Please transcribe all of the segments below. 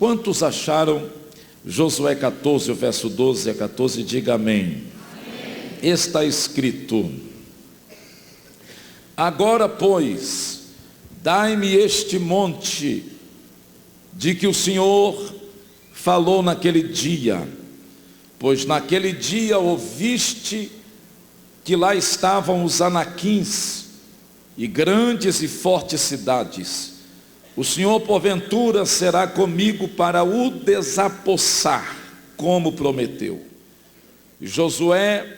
Quantos acharam Josué 14, o verso 12 a 14? Diga amém. Amém. Está escrito: agora, pois, dai-me este monte de que o Senhor falou naquele dia, pois naquele dia ouviste que lá estavam os anaquins e grandes e fortes cidades. O Senhor porventura será comigo para o desapossar, como prometeu. E Josué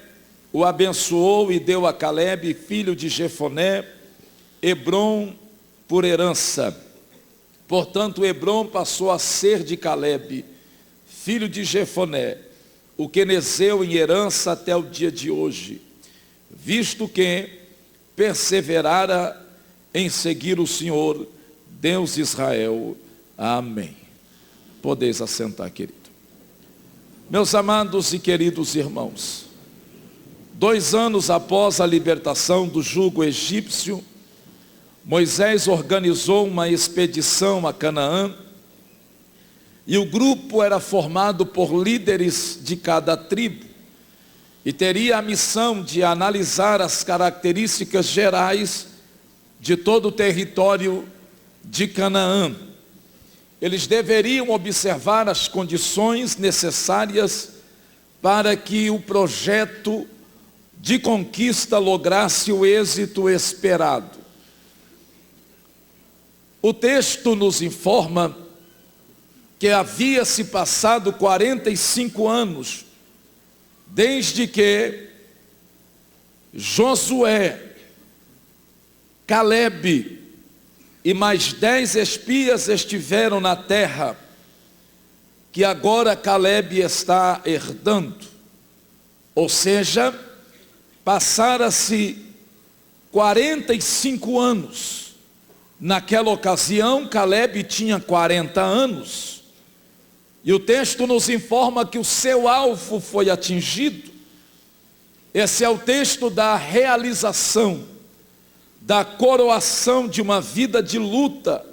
o abençoou e deu a Calebe, filho de Jefoné, Hebrom por herança. Portanto, Hebrom passou a ser de Calebe, filho de Jefoné, o quenezeu, em herança até o dia de hoje, visto que perseverara em seguir o Senhor, Deus de Israel. Amém. Podeis assentar, querido. Meus amados e queridos irmãos, 2 anos após a libertação do jugo egípcio, Moisés organizou uma expedição a Canaã, e o grupo era formado por líderes de cada tribo, e teria a missão de analisar as características gerais de todo o território de Canaã. Eles deveriam observar as condições necessárias para que o projeto de conquista lograsse o êxito esperado. O texto nos informa que havia se passado 45 anos desde que Josué, Calebe e mais 10 espias estiveram na terra que agora Calebe está herdando. Ou seja, passara-se 45 anos. Naquela ocasião, Calebe tinha 40 anos. E o texto nos informa que o seu alvo foi atingido. Esse é o texto da realização, da coroação de uma vida de luta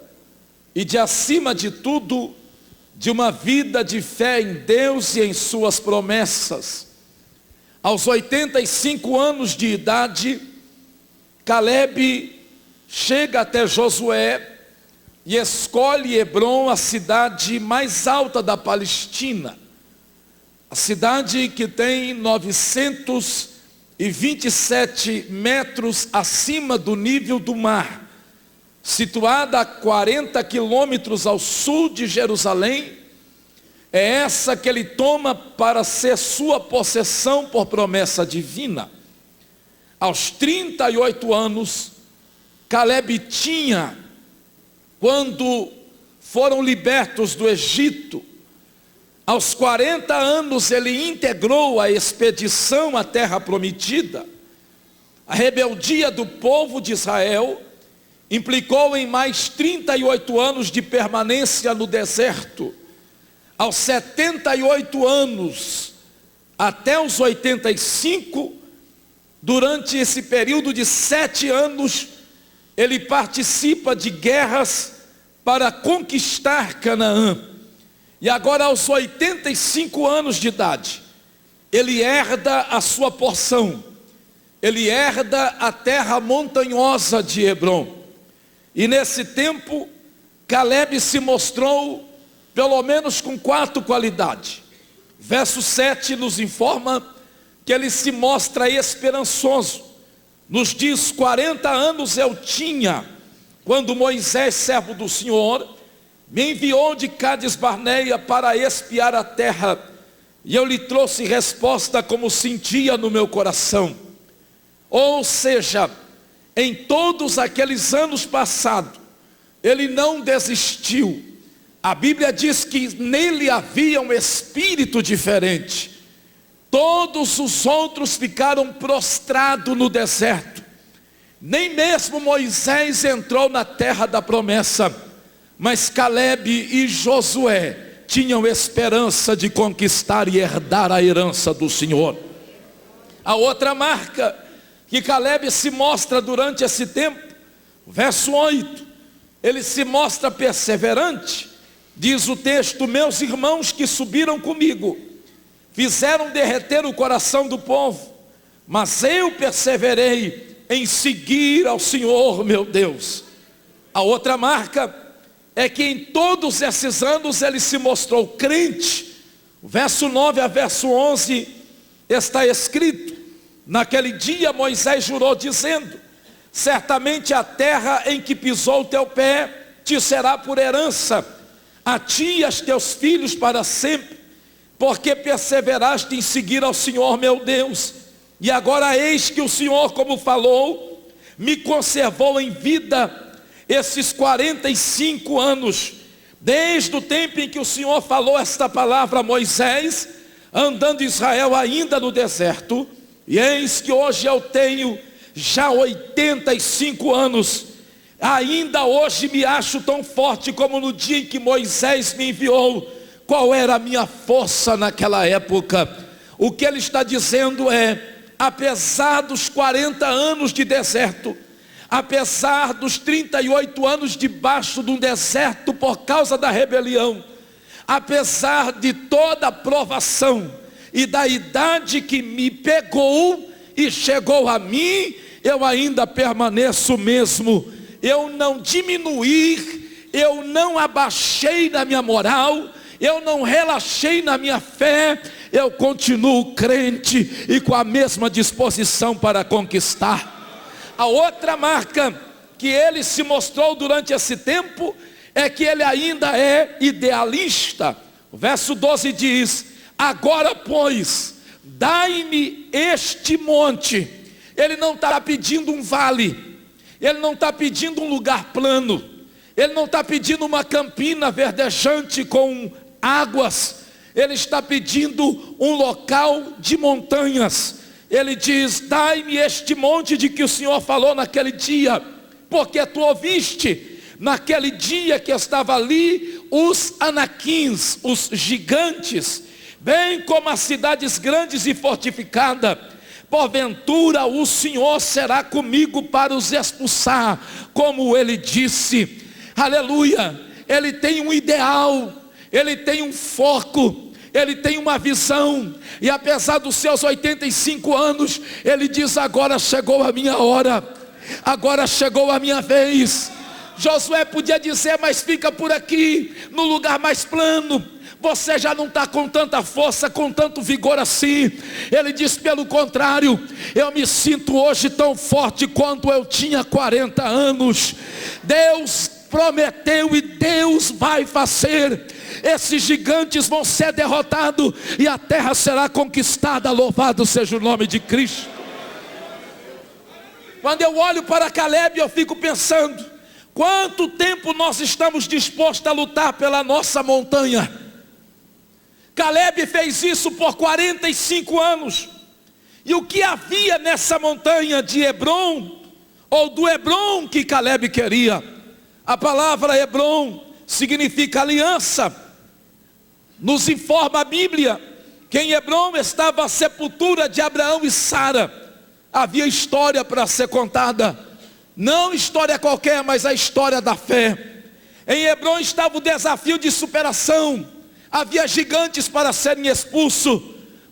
e de, acima de tudo, de uma vida de fé em Deus e em suas promessas. Aos 85 anos de idade, Calebe chega até Josué e escolhe Hebrom, a cidade mais alta da Palestina, a cidade que tem 927 metros acima do nível do mar, situada a 40 quilômetros ao sul de Jerusalém. É essa que ele toma para ser sua possessão por promessa divina. Aos 38 anos, Calebe tinha, quando foram libertos do Egito. Aos 40 anos ele integrou a expedição à terra prometida. A rebeldia do povo de Israel implicou em mais 38 anos de permanência no deserto. Aos 78 anos, até os 85, durante esse período de 7 anos, ele participa de guerras para conquistar Canaã. E agora, aos 85 anos de idade, ele herda a sua porção. Ele herda a terra montanhosa de Hebrom. E nesse tempo, Calebe se mostrou pelo menos com 4 qualidades. Verso 7 nos informa que ele se mostra esperançoso. Nos diz: 40 anos eu tinha, quando Moisés, servo do Senhor, me enviou de Cades Barneia para espiar a terra, e eu lhe trouxe resposta como sentia no meu coração. Ou seja, em todos aqueles anos passados, ele não desistiu. A Bíblia diz que nele havia um espírito diferente. Todos os outros ficaram prostrados no deserto. Nem mesmo Moisés entrou na terra da promessa, mas Calebe e Josué tinham esperança de conquistar e herdar a herança do Senhor. A outra marca que Calebe se mostra durante esse tempo, verso 8, ele se mostra perseverante. Diz o texto: meus irmãos que subiram comigo fizeram derreter o coração do povo, mas eu perseverei em seguir ao Senhor meu Deus. A outra marca é que em todos esses anos ele se mostrou crente. O verso 9 a verso 11 está escrito: naquele dia Moisés jurou dizendo: certamente a terra em que pisou o teu pé te será por herança, a ti e aos teus filhos para sempre, porque perseveraste em seguir ao Senhor meu Deus. E agora eis que o Senhor, como falou, me conservou em vida esses 45 anos, desde o tempo em que o Senhor falou esta palavra a Moisés, andando Israel ainda no deserto. E eis que hoje eu tenho já 85 anos, ainda hoje me acho tão forte como no dia em que Moisés me enviou. Qual era a minha força naquela época? O que ele está dizendo é: apesar dos 40 anos de deserto, apesar dos 38 anos debaixo de um deserto por causa da rebelião, apesar de toda a provação e da idade que me pegou e chegou a mim, eu ainda permaneço mesmo. Eu não diminuí, eu não abaixei na minha moral, eu não relaxei na minha fé, eu continuo crente e com a mesma disposição para conquistar. A outra marca que ele se mostrou durante esse tempo é que ele ainda é idealista. O verso 12 diz: agora pois, dai-me este monte. Ele não está pedindo um vale, ele não está pedindo um lugar plano, ele não está pedindo uma campina verdejante com águas, ele está pedindo um local de montanhas. Ele diz: dai-me este monte de que o Senhor falou naquele dia, porque tu ouviste naquele dia que estava ali os anaquins, os gigantes, bem como as cidades grandes e fortificadas. Porventura o Senhor será comigo para os expulsar, como ele disse. Aleluia. Ele tem um ideal, ele tem um foco, ele tem uma visão, e apesar dos seus 85 anos, ele diz: agora chegou a minha hora, agora chegou a minha vez. Josué podia dizer: mas fica por aqui, no lugar mais plano, você já não está com tanta força, com tanto vigor assim. Ele diz: pelo contrário, eu me sinto hoje tão forte quanto eu tinha 40 anos. Deus prometeu e Deus vai fazer. Esses gigantes vão ser derrotados e a terra será conquistada. Louvado seja o nome de Cristo. Quando eu olho para Calebe, eu fico pensando: quanto tempo nós estamos dispostos a lutar pela nossa montanha? Calebe fez isso por 45 anos. E o que havia nessa montanha de Hebron, ou do Hebron que Calebe queria? A palavra Hebron significa aliança. Nos informa a Bíblia que em Hebron estava a sepultura de Abraão e Sara. Havia história para ser contada, não história qualquer, mas a história da fé. Em Hebron estava o desafio de superação. Havia gigantes para serem expulsos.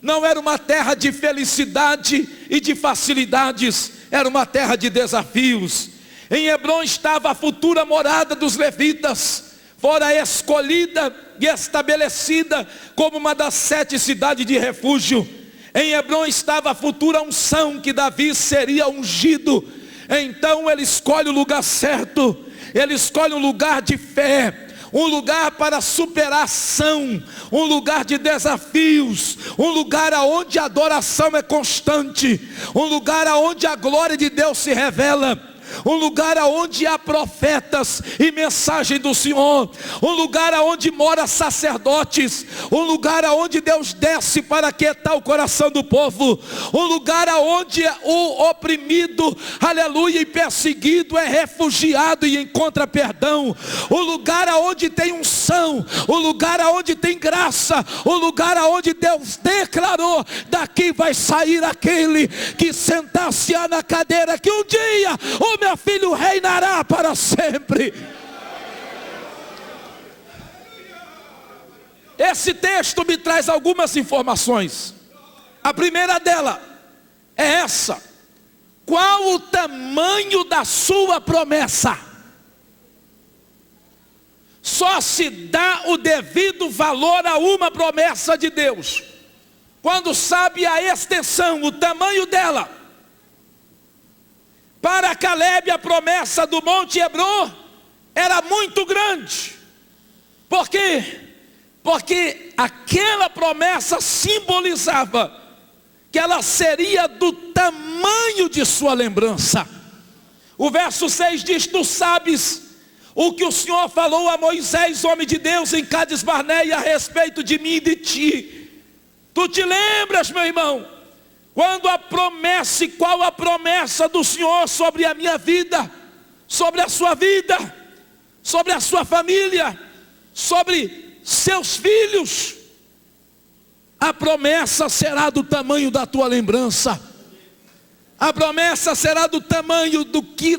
Não era uma terra de felicidade e de facilidades, era uma terra de desafios. Em Hebron estava a futura morada dos levitas, fora escolhida e estabelecida como uma das 7 cidades de refúgio. Em Hebron estava a futura unção que Davi seria ungido. Então ele escolhe o lugar certo, ele escolhe um lugar de fé, um lugar para superação, um lugar de desafios, um lugar onde a adoração é constante, um lugar onde a glória de Deus se revela, um lugar onde há profetas e mensagem do Senhor, um lugar onde mora sacerdotes, um lugar onde Deus desce para aquietar o coração do povo, um lugar onde o oprimido, aleluia, e perseguido é refugiado e encontra perdão, um lugar onde tem unção, um lugar onde tem graça, um lugar onde Deus declarou: daqui vai sair aquele que sentar-se na cadeira que um dia o meu filho reinará para sempre. esse texto me traz algumas informações. A primeira dela é essa: qual o tamanho da sua promessa? Só se dá o devido valor a uma promessa de Deus quando sabe a extensão, o tamanho dela. Para Calebe, a promessa do Monte Hebron era muito grande. Por quê? Porque aquela promessa simbolizava que ela seria do tamanho de sua lembrança. O verso 6 diz: tu sabes o que o Senhor falou a Moisés, homem de Deus, em Cades Barneia, a respeito de mim e de ti. Tu te lembras, meu irmão, quando a promessa, e qual a promessa do Senhor sobre a minha vida, sobre a sua vida, sobre a sua família, sobre seus filhos? A promessa será do tamanho da tua lembrança. A promessa será do tamanho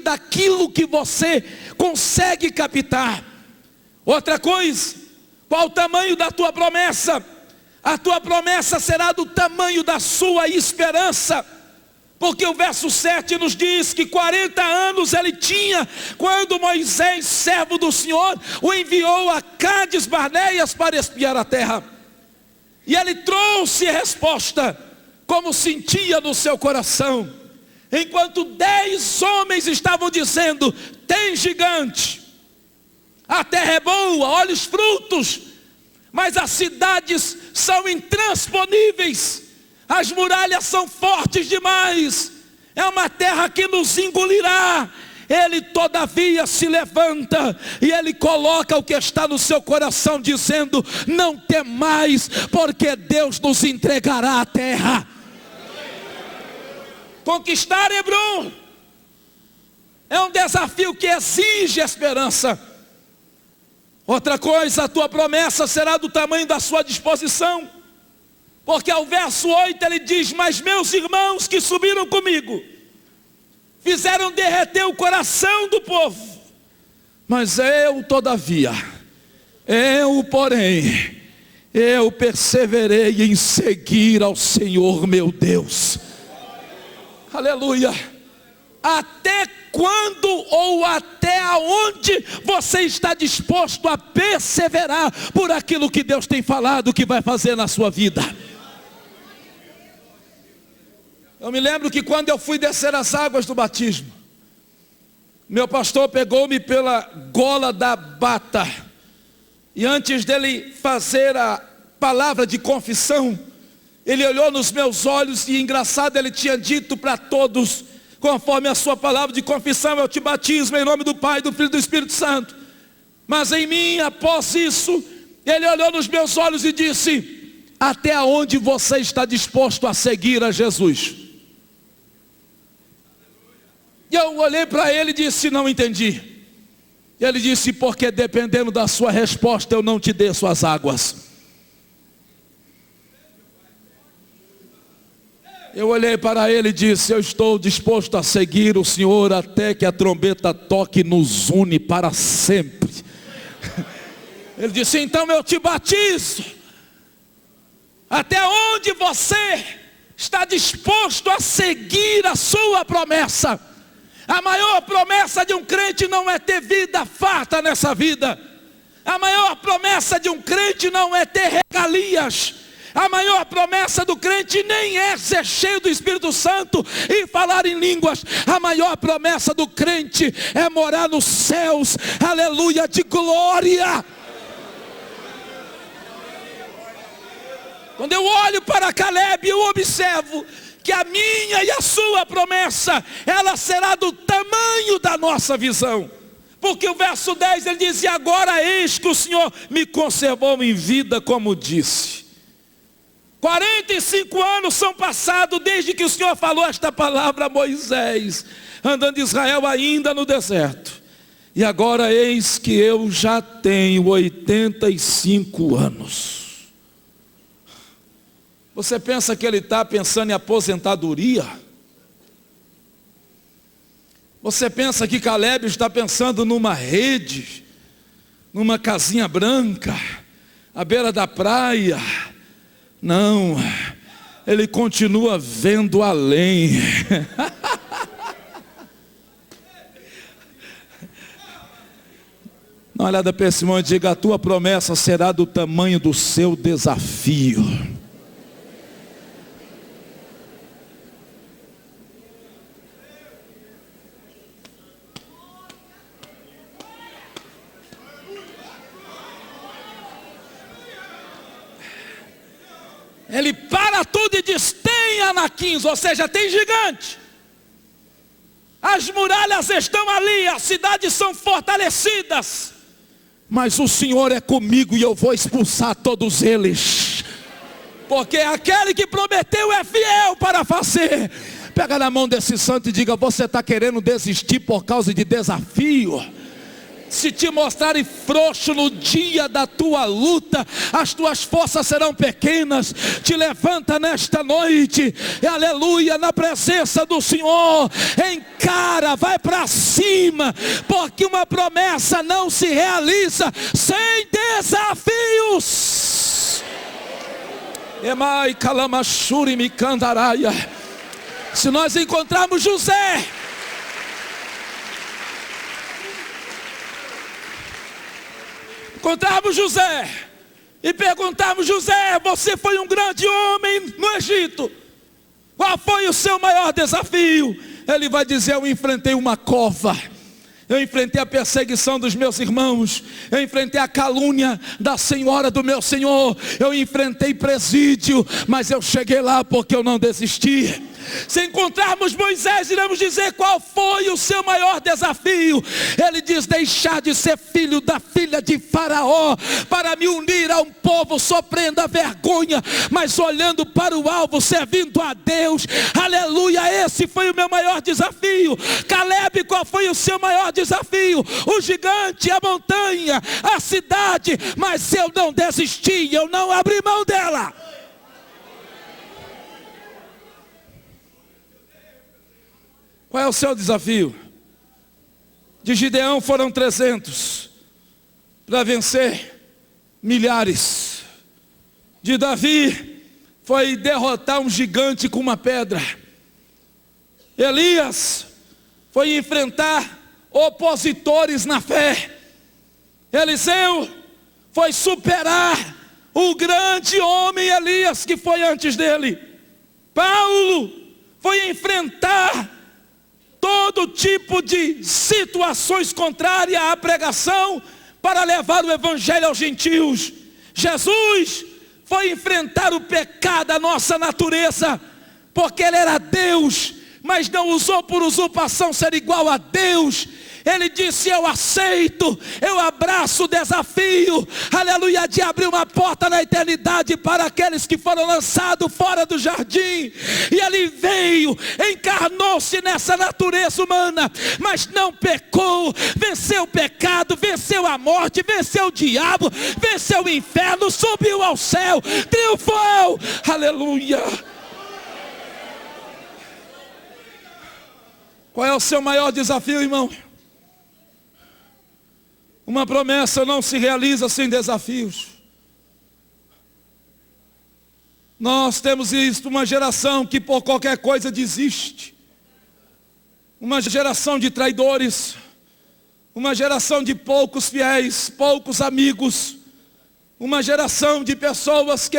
daquilo que você consegue captar. Outra coisa, qual o tamanho da tua promessa? A tua promessa será do tamanho da sua esperança. Porque o verso 7 nos diz que 40 anos ele tinha quando Moisés, servo do Senhor, o enviou a Cades Barneias para espiar a terra. E ele trouxe resposta, como sentia no seu coração. Enquanto 10 homens estavam dizendo: tem gigante, a terra é boa, olha os frutos, mas as cidades são intransponíveis, as muralhas são fortes demais, é uma terra que nos engolirá. Ele todavia se levanta e ele coloca o que está no seu coração, dizendo: não temais, porque Deus nos entregará a terra. Conquistar Hebron é um desafio que exige esperança. Outra coisa, a tua promessa será do tamanho da sua disposição. Porque ao verso 8 ele diz: mas meus irmãos que subiram comigo fizeram derreter o coração do povo. Mas eu, todavia, porém, eu perseverei em seguir ao Senhor meu Deus. Aleluia. Até quando ou até aonde você está disposto a perseverar por aquilo que Deus tem falado que vai fazer na sua vida? Eu me lembro que quando eu fui descer as águas do batismo, meu pastor pegou-me pela gola da bata, e antes dele fazer a palavra de confissão, ele olhou nos meus olhos, e engraçado, ele tinha dito para todos, conforme a sua palavra de confissão: eu te batismo em nome do Pai, do Filho e do Espírito Santo. Mas em mim, após isso, ele olhou nos meus olhos e disse: até onde você está disposto a seguir a Jesus? E eu olhei para ele e disse: não entendi. E ele disse: porque dependendo da sua resposta, eu não te desço as águas. Eu olhei para ele e disse: eu estou disposto a seguir o Senhor até que a trombeta toque, nos une para sempre. Ele disse: então eu te batizo. Até onde você está disposto a seguir a sua promessa? A maior promessa de um crente não é ter vida farta nessa vida. A maior promessa de um crente não é ter regalias. A maior promessa do crente nem é ser cheio do Espírito Santo e falar em línguas. A maior promessa do crente é morar nos céus, aleluia, de glória. Quando eu olho para Calebe, eu observo que a minha e a sua promessa, ela será do tamanho da nossa visão. Porque o verso 10 ele diz: e agora eis que o Senhor me conservou em vida, como disse. 45 anos são passados desde que o Senhor falou esta palavra a Moisés, andando Israel ainda no deserto. E agora eis que eu já tenho 85 anos. Você pensa que ele está pensando em aposentadoria? Você pensa que Calebe está pensando numa rede, numa casinha branca, à beira da praia. Não, ele continua vendo além. Dá uma olhada para esse irmão e diga: a tua promessa será do tamanho do seu desafio. Ele para tudo e diz: tem anaquins, ou seja, tem gigante. As muralhas estão ali, as cidades são fortalecidas, mas o Senhor é comigo e eu vou expulsar todos eles, porque aquele que prometeu é fiel para fazer. Pega na mão desse santo e diga: você está querendo desistir por causa de desafio? Se te mostrarem frouxo no dia da tua luta, as tuas forças serão pequenas. Te levanta nesta noite, e aleluia, na presença do Senhor. Encara, vai para cima, porque uma promessa não se realiza sem desafios. Emai kalamashuri mikandaraia. Se nós encontrarmos José, e perguntarmos: José, você foi um grande homem no Egito, qual foi o seu maior desafio? Ele vai dizer: eu enfrentei uma cova, eu enfrentei a perseguição dos meus irmãos, eu enfrentei a calúnia da senhora do meu Senhor, eu enfrentei presídio, mas eu cheguei lá porque eu não desisti. Se encontrarmos Moisés, iremos dizer: qual foi o seu maior desafio? Ele diz: deixar de ser filho da filha de Faraó, para me unir a um povo sofrendo a vergonha, mas olhando para o alvo, servindo a Deus. Aleluia, esse foi o meu maior desafio. Caleb, qual foi o seu maior desafio? O gigante, a montanha, a cidade, mas eu não desisti, eu não abri mão dela. Qual é o seu desafio? De Gideão foram 300 para vencer milhares. De Davi foi derrotar um gigante com uma pedra. Elias foi enfrentar opositores na fé. Eliseu foi superar o grande homem Elias que foi antes dele. Paulo foi enfrentar todo tipo de situações contrárias à pregação para levar o evangelho aos gentios. Jesus foi enfrentar o pecado da nossa natureza, porque ele era Deus, mas não usou por usurpação ser igual a Deus. Ele disse: eu aceito, eu abraço o desafio, aleluia, de abrir uma porta na eternidade para aqueles que foram lançados fora do jardim. E ele veio, encarnou-se nessa natureza humana, mas não pecou, venceu o pecado, venceu a morte, venceu o diabo, venceu o inferno, subiu ao céu, triunfou, aleluia. Qual é o seu maior desafio, irmão? Uma promessa não se realiza sem desafios. Nós temos visto uma geração que por qualquer coisa desiste. Uma geração de traidores. Uma geração de poucos fiéis, poucos amigos. Uma geração de pessoas que,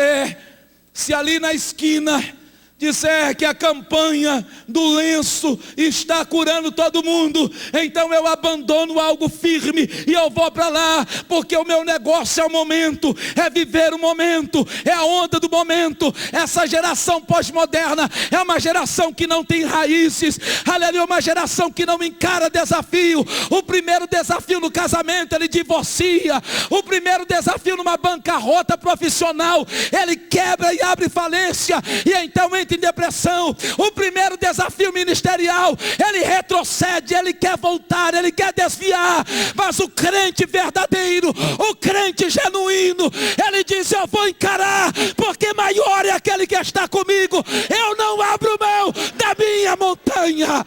se ali na esquina disser que a campanha do lenço está curando todo mundo, então eu abandono algo firme e eu vou para lá, porque o meu negócio é o momento, é viver o momento, é a onda do momento. Essa geração pós-moderna é uma geração que não tem raízes, aleluia, uma geração que não encara desafio. O primeiro desafio no casamento, ele divorcia. O primeiro desafio numa bancarrota profissional, ele quebra e abre falência, e então entra em depressão. O primeiro desafio ministerial, ele retrocede, ele quer voltar, ele quer desviar. Mas o crente verdadeiro, o crente genuíno, ele diz: eu vou encarar, porque maior é aquele que está comigo. Eu não abro mão da minha montanha.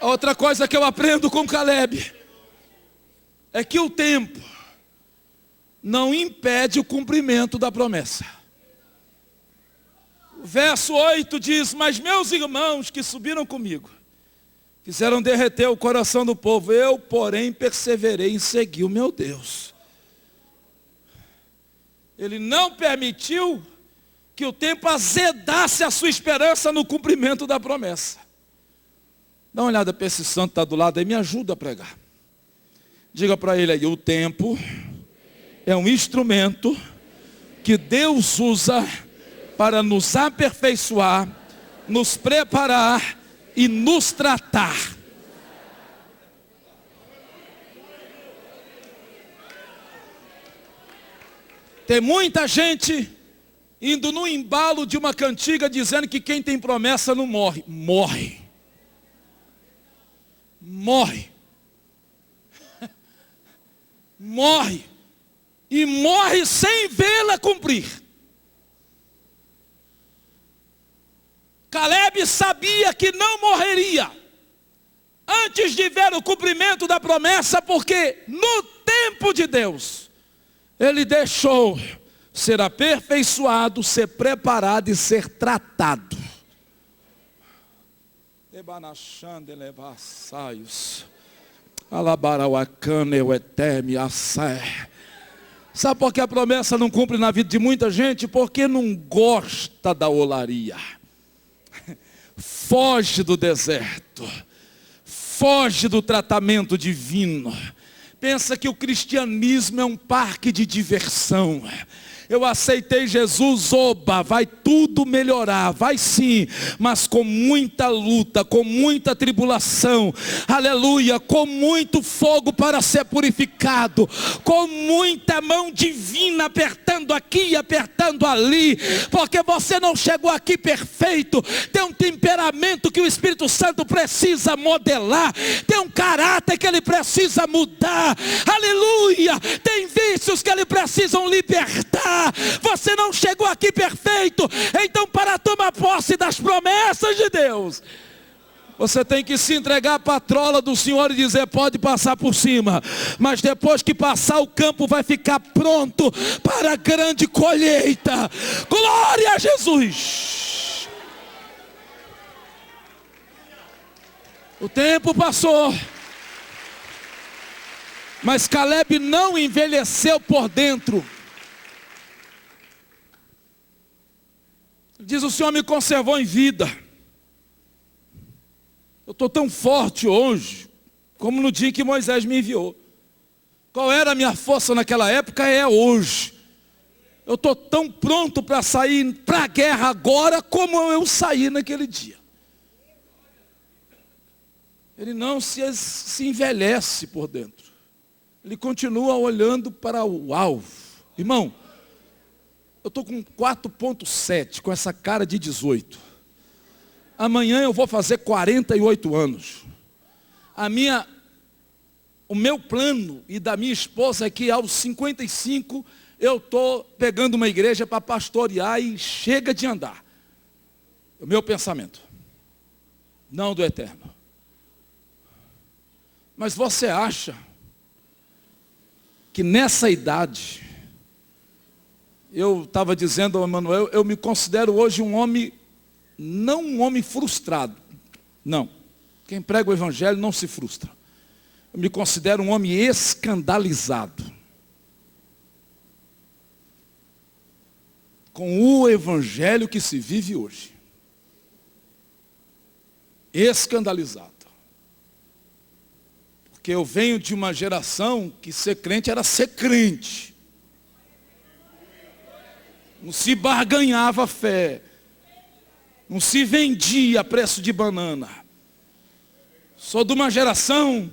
Outra coisa que eu aprendo com Caleb: é que o tempo não impede o cumprimento da promessa. O verso 8 diz: mas meus irmãos que subiram comigo fizeram derreter o coração do povo. Eu, porém, perseverei em seguir o meu Deus. Ele não permitiu que o tempo azedasse a sua esperança no cumprimento da promessa. Dá uma olhada para esse santo que está do lado aí, me ajuda a pregar. Diga para ele aí: o tempo é um instrumento que Deus usa para nos aperfeiçoar, nos preparar e nos tratar. Tem muita gente indo no embalo de uma cantiga dizendo que quem tem promessa não morre. Morre. Morre. Morre. E morre sem vê-la cumprir. Caleb sabia que não morreria antes de ver o cumprimento da promessa, porque no tempo de Deus, ele deixou ser aperfeiçoado, ser preparado e ser tratado. Sabe por que a promessa não cumpre na vida de muita gente? Porque não gosta da olaria. Foge do deserto. Foge do tratamento divino. Pensa que o cristianismo é um parque de diversão. Eu aceitei Jesus, oba, vai tudo melhorar, vai sim, mas com muita luta, com muita tribulação, aleluia, com muito fogo para ser purificado, com muita mão divina apertando aqui, apertando ali, porque você não chegou aqui perfeito, tem um temperamento que o Espírito Santo precisa modelar, tem um caráter que ele precisa mudar, aleluia, tem vícios que ele precisa libertar. Você não chegou aqui perfeito, então para tomar posse das promessas de Deus, você tem que se entregar à patrola do Senhor e dizer: pode passar por cima, mas depois que passar, o campo vai ficar pronto para a grande colheita. Glória a Jesus. O tempo passou, mas Caleb não envelheceu por dentro. Diz: o Senhor me conservou em vida. Eu estou tão forte hoje, como no dia que Moisés me enviou. Qual era a minha força naquela época? É hoje. Eu estou tão pronto para sair para a guerra agora, como eu saí naquele dia. Ele não se envelhece por dentro. Ele continua olhando para o alvo. Irmão, eu estou com 4,7, com essa cara de 18. Amanhã eu vou fazer 48 anos. O meu plano e da minha esposa é que aos 55 eu estou pegando uma igreja para pastorear e chega de andar. O meu pensamento, não do eterno. Mas você acha que nessa idade, eu estava dizendo ao Emanuel, eu me considero hoje um homem, não um homem frustrado. Não. Quem prega o evangelho não se frustra. Eu me considero um homem escandalizado com o evangelho que se vive hoje. Escandalizado. Porque eu venho de uma geração que ser crente era ser crente. Não se barganhava fé. Não se vendia a preço de banana. Sou de uma geração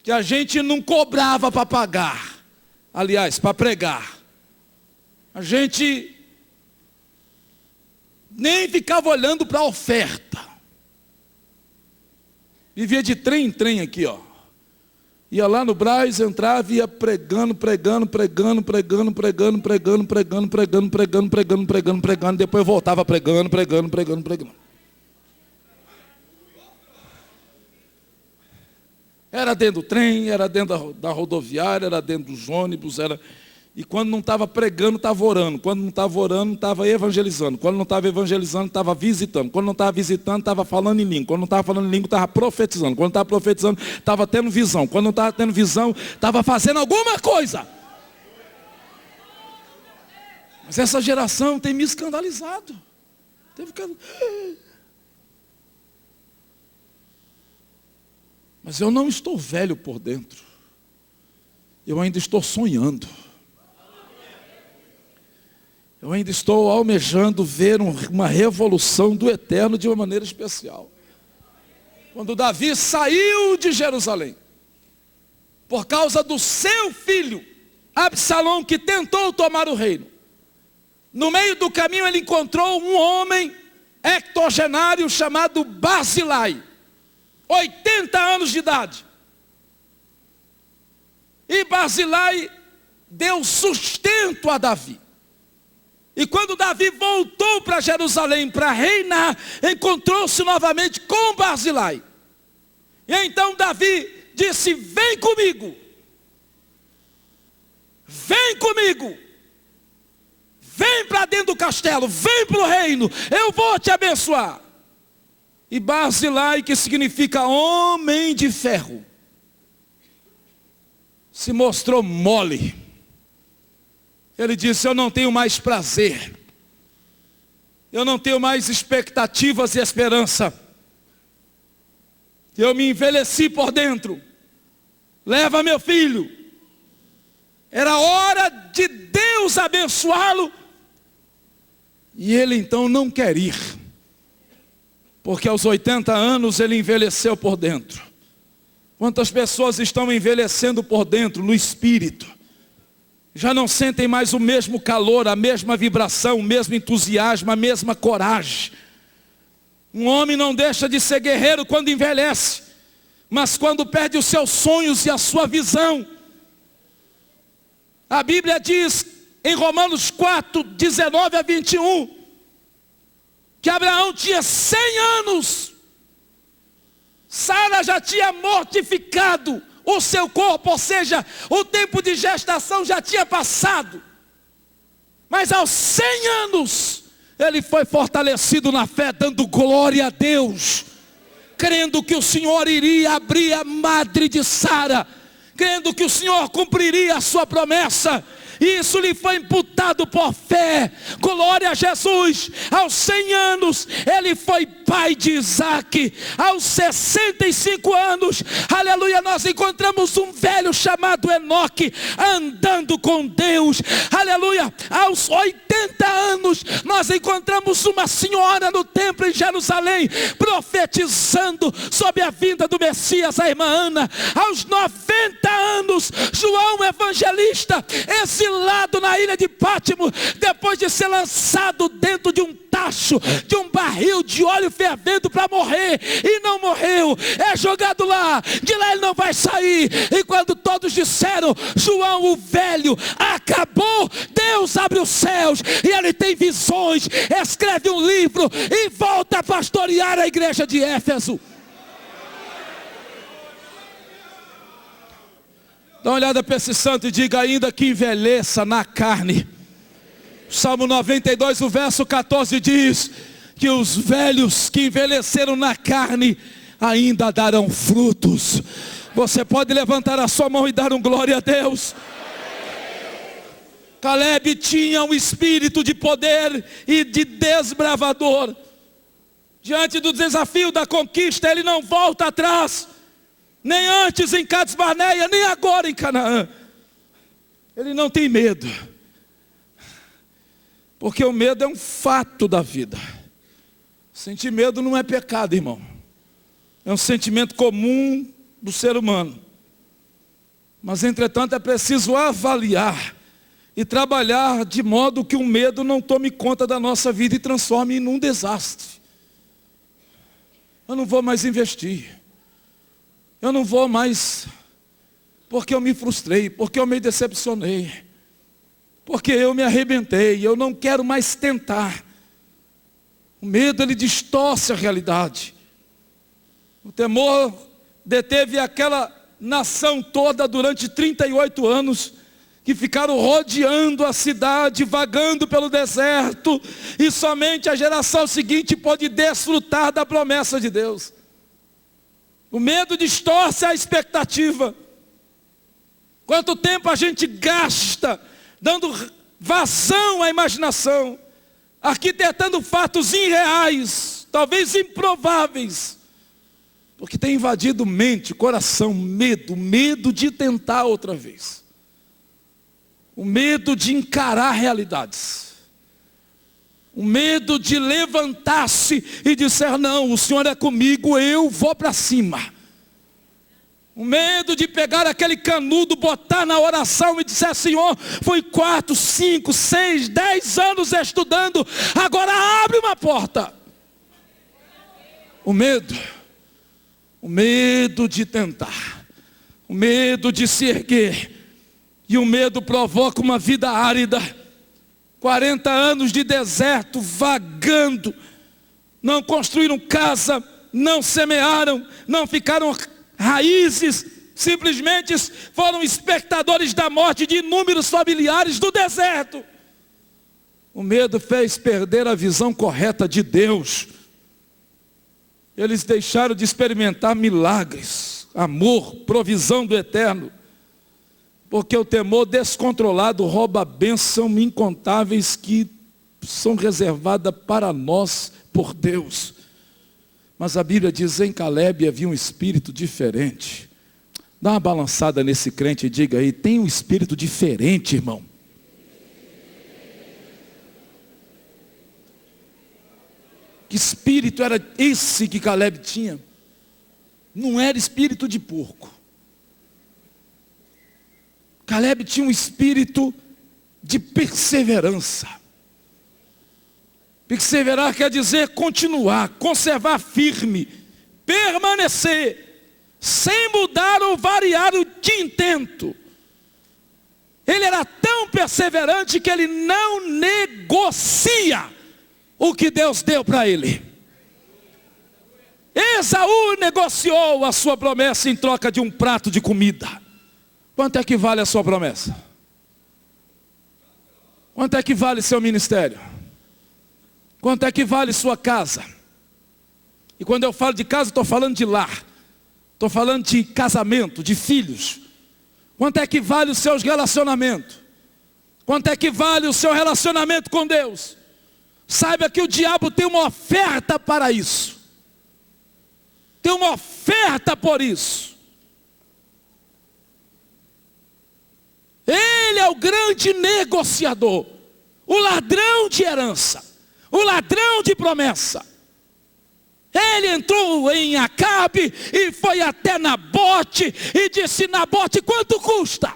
que a gente não cobrava para pagar. Aliás, para pregar. A gente nem ficava olhando para a oferta. Vivia de trem em trem aqui, ó. Ia lá no Brás, entrava e ia pregando, depois voltava pregando. Era dentro do trem, era dentro da rodoviária, era dentro dos ônibus, E quando não estava pregando, estava orando. Quando não estava orando, estava evangelizando. Quando não estava evangelizando, estava visitando. Quando não estava visitando, estava falando em língua. Quando não estava falando em língua, estava profetizando. Quando estava profetizando, estava tendo visão. Quando não estava tendo visão, estava fazendo alguma coisa. Mas essa geração tem me escandalizado. Mas eu não estou velho por dentro. Eu ainda estou sonhando. Eu ainda estou almejando ver uma revolução do eterno de uma maneira especial. Quando Davi saiu de Jerusalém, por causa do seu filho, Absalão, que tentou tomar o reino, no meio do caminho ele encontrou um homem octogenário chamado Barzilai, 80 anos de idade. E Barzilai deu sustento a Davi. E quando Davi voltou para Jerusalém para reinar, encontrou-se novamente com Barzilai. E então Davi disse: vem comigo. Vem comigo. Vem para dentro do castelo, vem para o reino, eu vou te abençoar. E Barzilai, que significa homem de ferro, se mostrou mole. Ele disse: eu não tenho mais prazer, eu não tenho mais expectativas e esperança, eu me envelheci por dentro, leva meu filho. Era hora de Deus abençoá-lo, e ele então não quer ir, porque aos 80 anos ele envelheceu por dentro. Quantas pessoas estão envelhecendo por dentro, no espírito, já não sentem mais o mesmo calor, a mesma vibração, o mesmo entusiasmo, a mesma coragem. Um homem não deixa de ser guerreiro quando envelhece, mas quando perde os seus sonhos e a sua visão. A Bíblia diz em Romanos 4, 19 a 21, que Abraão tinha 100 anos, Sara já tinha mortificado o seu corpo, ou seja, o tempo de gestação já tinha passado, mas aos 100 anos, ele foi fortalecido na fé, dando glória a Deus, crendo que o Senhor iria abrir a madre de Sara, crendo que o Senhor cumpriria a sua promessa. Isso lhe foi imputado por fé. Glória a Jesus. Aos 100 anos ele foi pai de Isaac. Aos 65 anos, aleluia, nós encontramos um velho chamado Enoque andando com Deus. Aleluia. Aos 80 anos nós encontramos uma senhora no templo em Jerusalém profetizando sobre a vinda do Messias, a irmã Ana. Aos 90 anos, João evangelista, exilado na ilha de Pátimo, depois de ser lançado dentro de um tacho, de um barril de óleo fervendo para morrer, e não morreu, é jogado lá, de lá ele não vai sair. E quando todos disseram: João o velho acabou, Deus abre os céus e ele tem visões, escreve um livro e volta a pastorear a igreja de Éfeso. Dá uma olhada para esse santo e diga: ainda que envelheça na carne. Salmo 92, o verso 14 diz que os velhos que envelheceram na carne ainda darão frutos. Você pode levantar a sua mão e dar um glória a Deus. Caleb tinha um espírito de poder e de desbravador. Diante do desafio da conquista, ele não volta atrás. Nem antes em Cades Barneia, nem agora em Canaã. Ele não tem medo. Porque o medo é um fato da vida. Sentir medo não é pecado, irmão. É um sentimento comum do ser humano. Mas, entretanto, é preciso avaliar e trabalhar de modo que o medo não tome conta da nossa vida e transforme em um desastre. Eu não vou mais investir. Eu não vou mais, porque eu me frustrei, porque eu me decepcionei, porque eu me arrebentei, eu não quero mais tentar. O medo, ele distorce a realidade. O temor deteve aquela nação toda durante 38 anos, que ficaram rodeando a cidade, vagando pelo deserto, e somente a geração seguinte pôde desfrutar da promessa de Deus. O medo distorce a expectativa. Quanto tempo a gente gasta dando vazão à imaginação, arquitetando fatos irreais, talvez improváveis, porque tem invadido mente, coração, medo de tentar outra vez. O medo de encarar realidades. O medo de levantar-se e dizer, não, o Senhor é comigo, eu vou para cima. O medo de pegar aquele canudo, botar na oração e dizer, Senhor, foi 4, 5, 6, 10 anos estudando, agora abre uma porta. O medo de tentar, o medo de se erguer, e o medo provoca uma vida árida, 40 anos de deserto, vagando, não construíram casa, não semearam, não ficaram raízes, simplesmente foram espectadores da morte de inúmeros familiares do deserto. O medo fez perder a visão correta de Deus. Eles deixaram de experimentar milagres, amor, provisão do eterno, porque o temor descontrolado rouba bênçãos incontáveis que são reservadas para nós por Deus. Mas a Bíblia diz, em Caleb havia um espírito diferente. Dá uma balançada nesse crente e diga aí, tem um espírito diferente, irmão. Que espírito era esse que Caleb tinha? Não era espírito de porco. Caleb tinha um espírito de perseverança. Perseverar quer dizer continuar, conservar firme, permanecer, sem mudar ou variar de intento. Ele era tão perseverante que ele não negocia o que Deus deu para ele. Esaú negociou a sua promessa em troca de um prato de comida. Quanto é que vale a sua promessa? Quanto é que vale seu ministério? Quanto é que vale sua casa? E quando eu falo de casa, estou falando de lar. Estou falando de casamento, de filhos. Quanto é que vale os seus relacionamentos? Quanto é que vale o seu relacionamento com Deus? Saiba que o diabo tem uma oferta para isso. Tem uma oferta por isso. Ele é o grande negociador, o ladrão de herança, o ladrão de promessa. Ele entrou em Acabe e foi até Nabote e disse, Nabote, quanto custa?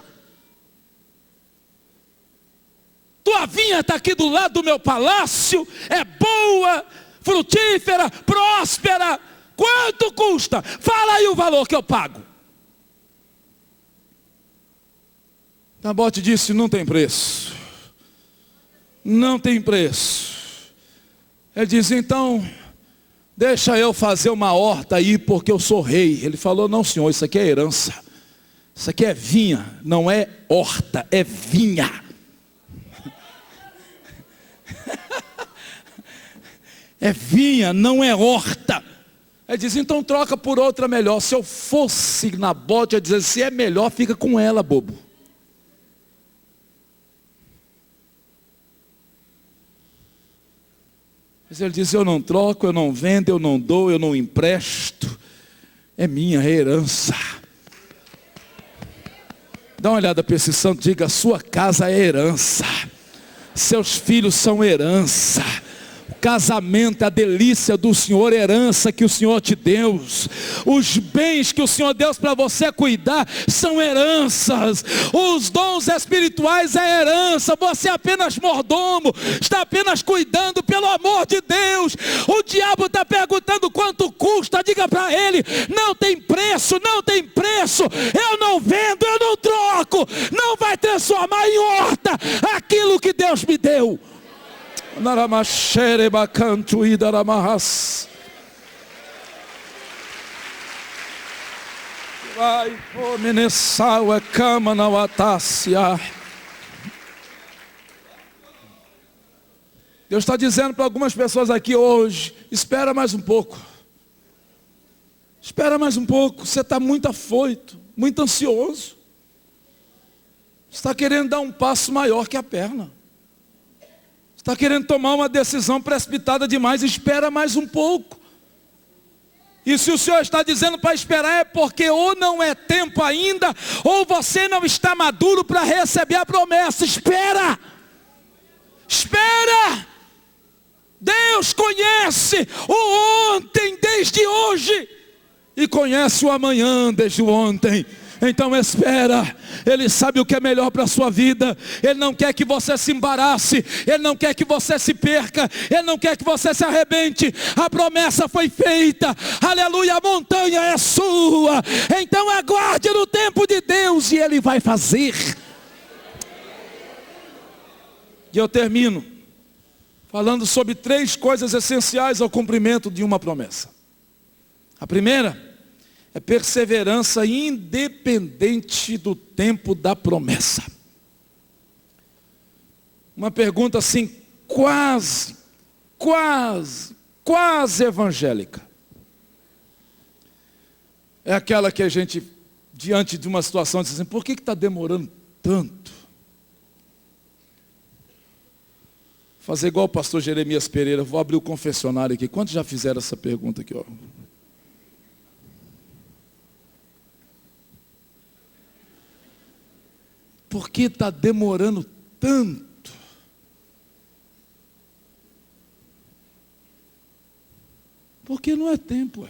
Tua vinha está aqui do lado do meu palácio, é boa, frutífera, próspera, quanto custa? Fala aí o valor que eu pago. Nabote disse, não tem preço. Não tem preço. Ele diz, então, deixa eu fazer uma horta aí, porque eu sou rei. Ele falou, não senhor, isso aqui é herança. Isso aqui é vinha, não é horta, é vinha. É vinha, não é horta. Ele diz, então troca por outra melhor. Se eu fosse Nabote, eu ia dizer, se é melhor, fica com ela, bobo. Mas ele diz, eu não troco, eu não vendo, eu não dou, eu não empresto. É minha herança. Dá uma olhada para esse santo, diga, sua casa é herança. Seus filhos são herança. Casamento é a delícia do Senhor, herança que o Senhor te deu. Os bens que o Senhor deu para você cuidar são heranças. Os dons espirituais é herança. Você é apenas mordomo, está apenas cuidando, pelo amor de Deus. O diabo está perguntando quanto custa. Diga para ele, não tem preço, não tem preço. Eu não vendo, eu não troco. Não vai transformar em horta aquilo que Deus me deu. Vai, o Menesau é cama na Watácia. Deus está dizendo para algumas pessoas aqui hoje: espera mais um pouco. Espera mais um pouco. Você está muito afoito, muito ansioso. Você está querendo dar um passo maior que a perna. Você está querendo tomar uma decisão precipitada demais. Espera mais um pouco. E se o Senhor está dizendo para esperar, é porque ou não é tempo ainda, ou você não está maduro para receber a promessa. Espera! Espera! Deus conhece o ontem desde hoje e conhece o amanhã desde o ontem. Então espera. Ele sabe o que é melhor para a sua vida. Ele não quer que você se embarace. Ele não quer que você se perca. Ele não quer que você se arrebente. A promessa foi feita. Aleluia, a montanha é sua. Então aguarde no tempo de Deus e Ele vai fazer. E eu termino falando sobre 3 coisas essenciais ao cumprimento de uma promessa. A primeira é perseverança independente do tempo da promessa. Uma pergunta assim, quase evangélica. É aquela que a gente, diante de uma situação, diz assim: por que está demorando tanto? Vou fazer igual o pastor Jeremias Pereira, vou abrir o confessionário aqui. Quantos já fizeram essa pergunta aqui, ó? Por que está demorando tanto? Porque não é tempo.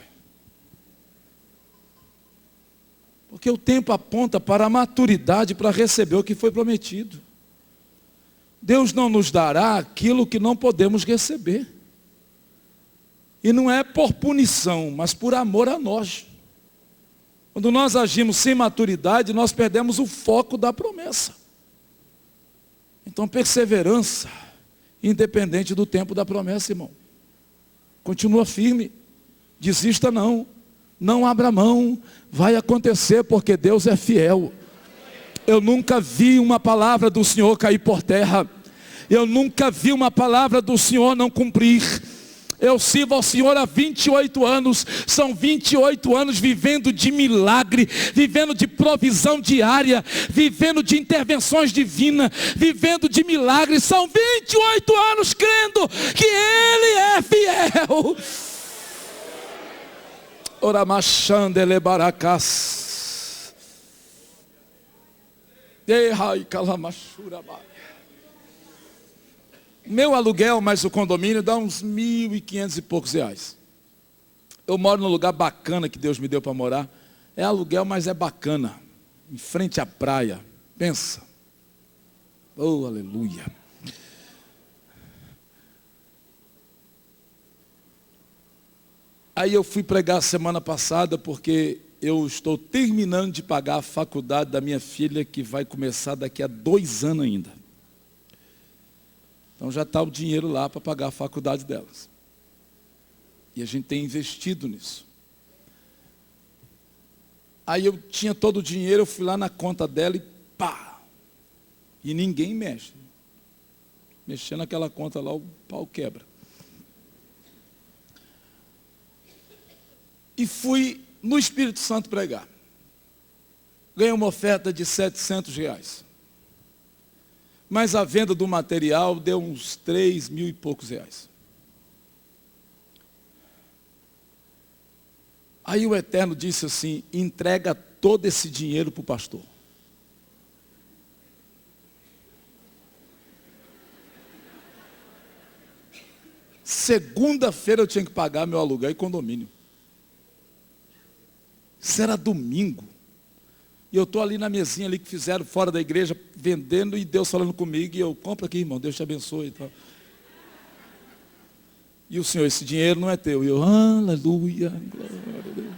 Porque o tempo aponta para a maturidade para receber o que foi prometido. Deus não nos dará aquilo que não podemos receber. E não é por punição, mas por amor a nós. Quando nós agimos sem maturidade, nós perdemos o foco da promessa. Então, perseverança, independente do tempo da promessa, irmão. Continua firme, desista não, não abra mão, vai acontecer porque Deus é fiel. Eu nunca vi uma palavra do Senhor cair por terra. Eu nunca vi uma palavra do Senhor não cumprir. Eu sirvo ao Senhor há 28 anos, são 28 anos vivendo de milagre, vivendo de provisão diária, vivendo de intervenções divinas, vivendo de milagres, são 28 anos crendo que Ele é fiel. Oramachandele baracas. Ehai calamachuraba. Meu aluguel mais o condomínio dá uns 1.500 e poucos reais. Eu moro num lugar bacana que Deus me deu para morar. É aluguel, mas é bacana. Em frente à praia. Pensa. Oh, aleluia. Aí eu fui pregar semana passada porque eu estou terminando de pagar a faculdade da minha filha, que vai começar daqui a 2 anos ainda. Então já está o dinheiro lá para pagar a faculdade delas. E a gente tem investido nisso. Aí eu tinha todo o dinheiro, eu fui lá na conta dela e pá! E ninguém mexe. Mexendo naquela conta lá, o pau quebra. E fui no Espírito Santo pregar. Ganhei uma oferta de 700 reais. Mas a venda do material deu uns 3.000 e poucos reais. Aí o Eterno disse assim: entrega todo esse dinheiro para o pastor. Segunda-feira eu tinha que pagar meu aluguel e condomínio. Isso era domingo. E eu estou ali na mesinha ali que fizeram fora da igreja, vendendo, e Deus falando comigo, e eu, compra aqui, irmão, Deus te abençoe e tal. E o Senhor, esse dinheiro não é teu. E eu, aleluia, glória a Deus.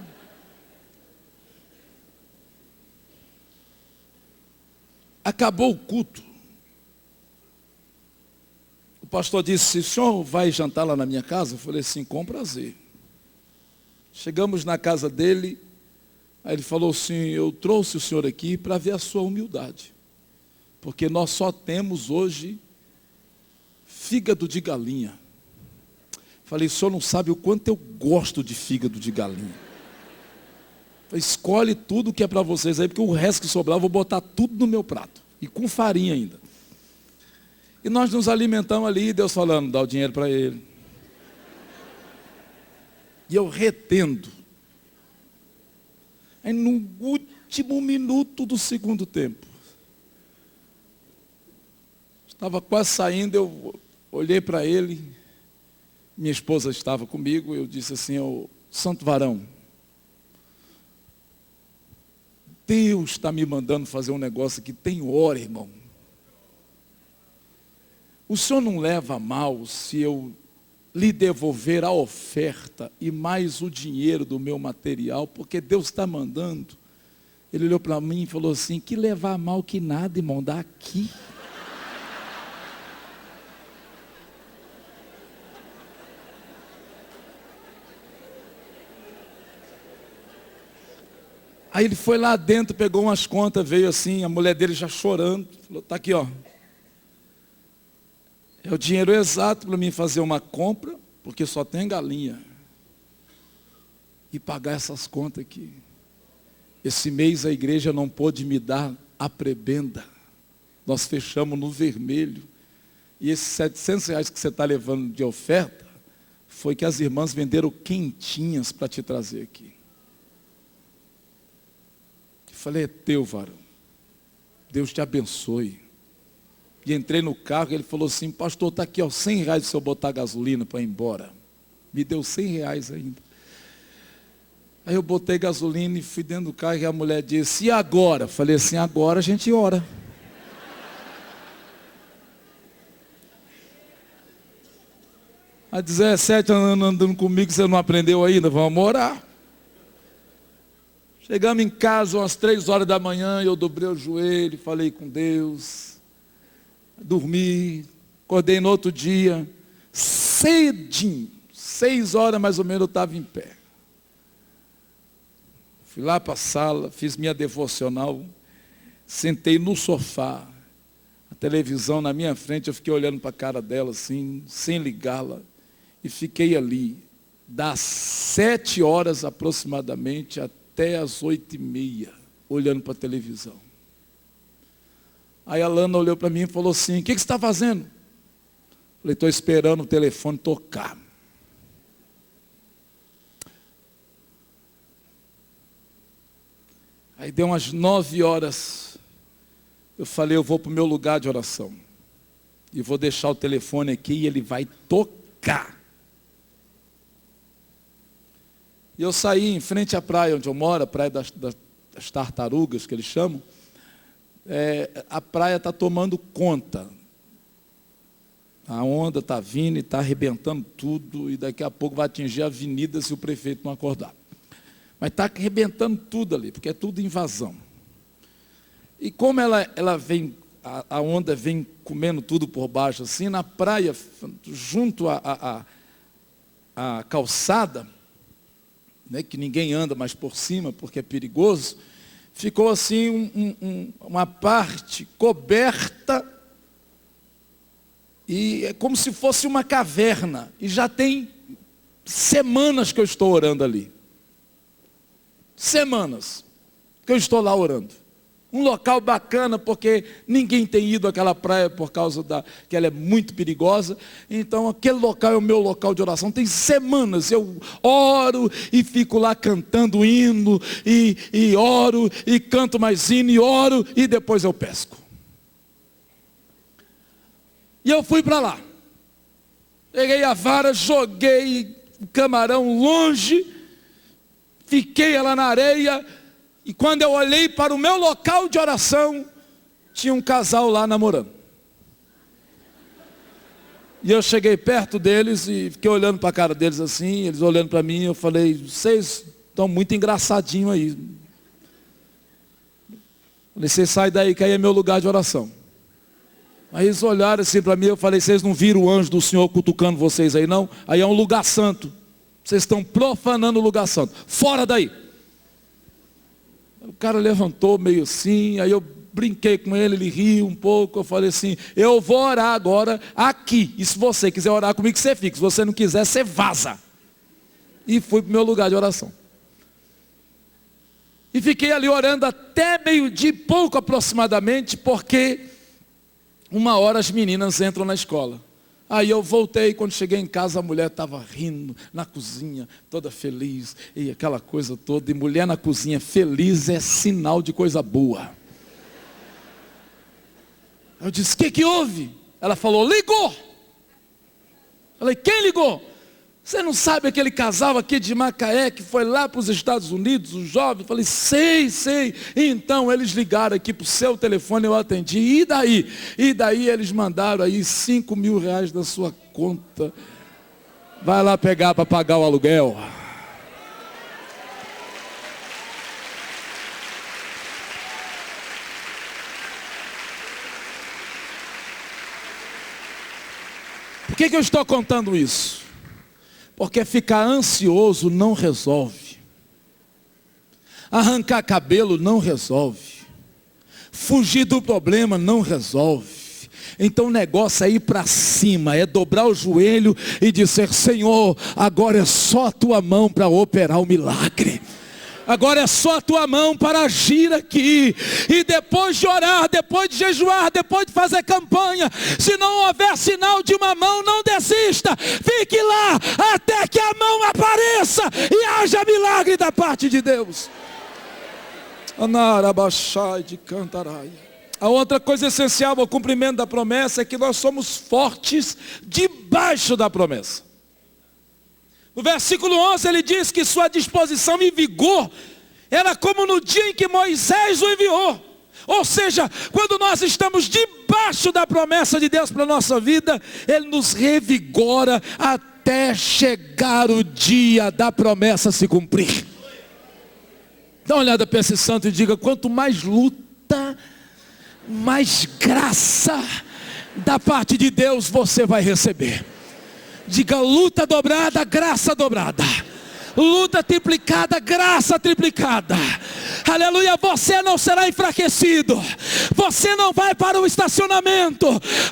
Acabou o culto. O pastor disse: o senhor vai jantar lá na minha casa? Eu falei assim: com prazer. Chegamos na casa dele. Aí ele falou assim, eu trouxe o senhor aqui para ver a sua humildade. Porque nós só temos hoje fígado de galinha. Falei, o senhor não sabe o quanto eu gosto de fígado de galinha. Falei, escolhe tudo que é para vocês aí, porque o resto que sobrar eu vou botar tudo no meu prato. E com farinha ainda. E nós nos alimentamos ali, Deus falando, dá o dinheiro para ele. E eu retendo. Aí no último minuto do segundo tempo, estava quase saindo, eu olhei para ele, minha esposa estava comigo, eu disse assim, ô santo varão, Deus está me mandando fazer um negócio que tem hora, irmão. O senhor não leva a mal se eu lhe devolver a oferta e mais o dinheiro do meu material, porque Deus está mandando. Ele olhou para mim e falou assim, que levar a mal que nada, irmão, dá aqui. Aí ele foi lá dentro, pegou umas contas, veio assim, a mulher dele já chorando, falou, está aqui, ó. É o dinheiro exato para mim fazer uma compra, porque só tem galinha. E pagar essas contas aqui. Esse mês a igreja não pôde me dar a prebenda. Nós fechamos no vermelho. E esses R$700 que você está levando de oferta, foi que as irmãs venderam quentinhas para te trazer aqui. Eu falei, é teu, varão. Deus te abençoe. E entrei no carro e ele falou assim, pastor, está aqui, ó, R$100 se eu botar gasolina para ir embora. Me deu R$100 ainda. Aí eu botei gasolina e fui dentro do carro e a mulher disse, e agora? Falei assim, agora a gente ora. Há 17 anos andando comigo, você não aprendeu ainda? Vamos orar. Chegamos em casa umas 3 horas da manhã, eu dobrei o joelho, falei com Deus. Dormi, acordei no outro dia, cedinho, 6 horas mais ou menos eu estava em pé. Fui lá para a sala, fiz minha devocional, sentei no sofá, a televisão na minha frente, eu fiquei olhando para a cara dela assim, sem ligá-la, e fiquei ali, das 7 horas aproximadamente até as 8h30, olhando para a televisão. Aí a Lana olhou para mim e falou assim, o que você está fazendo? Falei, estou esperando o telefone tocar. Aí deu umas 9 horas, eu falei, eu vou para o meu lugar de oração. E vou deixar o telefone aqui e ele vai tocar. E eu saí em frente à praia onde eu moro, a praia das tartarugas, que eles chamam. A praia está tomando conta. A onda está vindo e está arrebentando tudo, e daqui a pouco vai atingir a avenida se o prefeito não acordar. Mas está arrebentando tudo ali, porque é tudo invasão. E como ela vem, a onda vem comendo tudo por baixo, assim, na praia, junto à calçada, né, que ninguém anda mais por cima, porque é perigoso, ficou assim uma parte coberta, e é como se fosse uma caverna, e já tem semanas que eu estou orando ali. Semanas que eu estou lá orando. Um local bacana, porque ninguém tem ido àquela praia por causa que ela é muito perigosa. Então aquele local é o meu local de oração. Tem semanas eu oro e fico lá cantando hino, e oro, e canto mais hino, e oro, e depois eu pesco. E eu fui para lá. Peguei a vara, joguei o camarão longe, fiquei lá na areia. E quando eu olhei para o meu local de oração, tinha um casal lá namorando. E eu cheguei perto deles e fiquei olhando para a cara deles assim, eles olhando para mim, eu falei, vocês estão muito engraçadinhos aí. Falei, vocês saem daí que aí é meu lugar de oração. Aí eles olharam assim para mim, eu falei, vocês não viram o anjo do Senhor cutucando vocês aí não? Aí é um lugar santo. Vocês estão profanando o lugar santo. Fora daí. O cara levantou meio assim, aí eu brinquei com ele, ele riu um pouco, eu falei assim, eu vou orar agora aqui, e se você quiser orar comigo, você fica, se você não quiser, você vaza. E fui para o meu lugar de oração. E fiquei ali orando até meio-dia, pouco aproximadamente, porque 1h as meninas entram na escola. Aí eu voltei, quando cheguei em casa a mulher estava rindo na cozinha, toda feliz, e aquela coisa toda, e mulher na cozinha feliz é sinal de coisa boa. Eu disse, o que houve? Ela falou, ligou. Falei, quem ligou? Você não sabe aquele casal aqui de Macaé que foi lá para os Estados Unidos, os jovens? Falei, sei. Então eles ligaram aqui para o seu telefone, eu atendi. E daí? E daí eles mandaram aí 5 mil reais da sua conta. Vai lá pegar para pagar o aluguel. Por que eu estou contando isso? Porque ficar ansioso não resolve. Arrancar cabelo não resolve. Fugir do problema não resolve. Então o negócio é ir para cima, é dobrar o joelho e dizer, Senhor, agora é só a tua mão para operar o milagre. Agora é só a tua mão para agir aqui. E depois de orar, depois de jejuar, depois de fazer campanha, se não houver sinal de uma mão, não desista. Fique lá até que a mão apareça e haja milagre da parte de Deus. A outra coisa essencial ao cumprimento da promessa é que nós somos fortes debaixo da promessa. No versículo 11 ele diz que sua disposição e vigor era como no dia em que Moisés o enviou. Ou seja, quando nós estamos debaixo da promessa de Deus para a nossa vida, Ele nos revigora até chegar o dia da promessa se cumprir. Dá uma olhada para esse santo e diga, quanto mais luta, mais graça da parte de Deus você vai receber. Diga, luta dobrada, graça dobrada. Luta triplicada, graça triplicada. Aleluia, você não será enfraquecido. Você não vai para o estacionamento.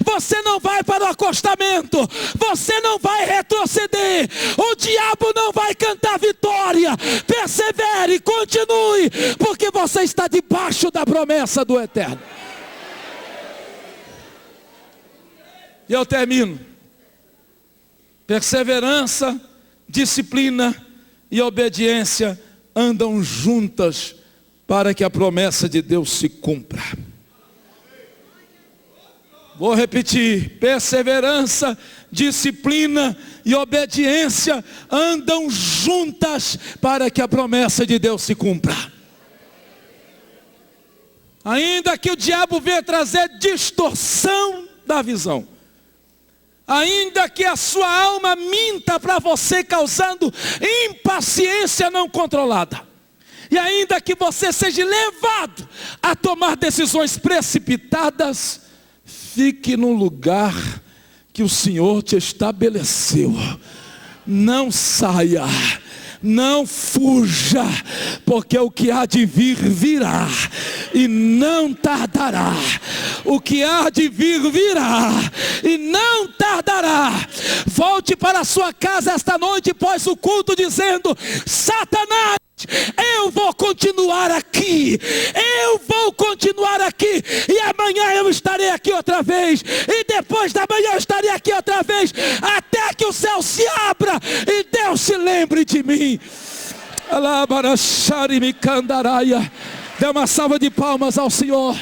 Você não vai para o acostamento. Você não vai retroceder. O diabo não vai cantar vitória. Persevere, continue, porque você está debaixo da promessa do Eterno. E eu termino. Perseverança, disciplina e obediência andam juntas para que a promessa de Deus se cumpra. Vou repetir, perseverança, disciplina e obediência andam juntas para que a promessa de Deus se cumpra. Ainda que o diabo venha trazer distorção da visão, ainda que a sua alma minta para você, causando impaciência não controlada, e ainda que você seja levado a tomar decisões precipitadas, fique no lugar que o Senhor te estabeleceu. Não saia, não fuja, porque o que há de vir, virá, e não tardará. O que há de vir, virá, e não tardará. Volte para a sua casa esta noite, após o culto, dizendo, Satanás, eu vou continuar aqui, eu vou continuar aqui, e amanhã eu estarei aqui outra vez, e depois da manhã eu estarei aqui outra vez, até que o céu se abra e Deus se lembre de mim. Dê uma salva de palmas ao Senhor.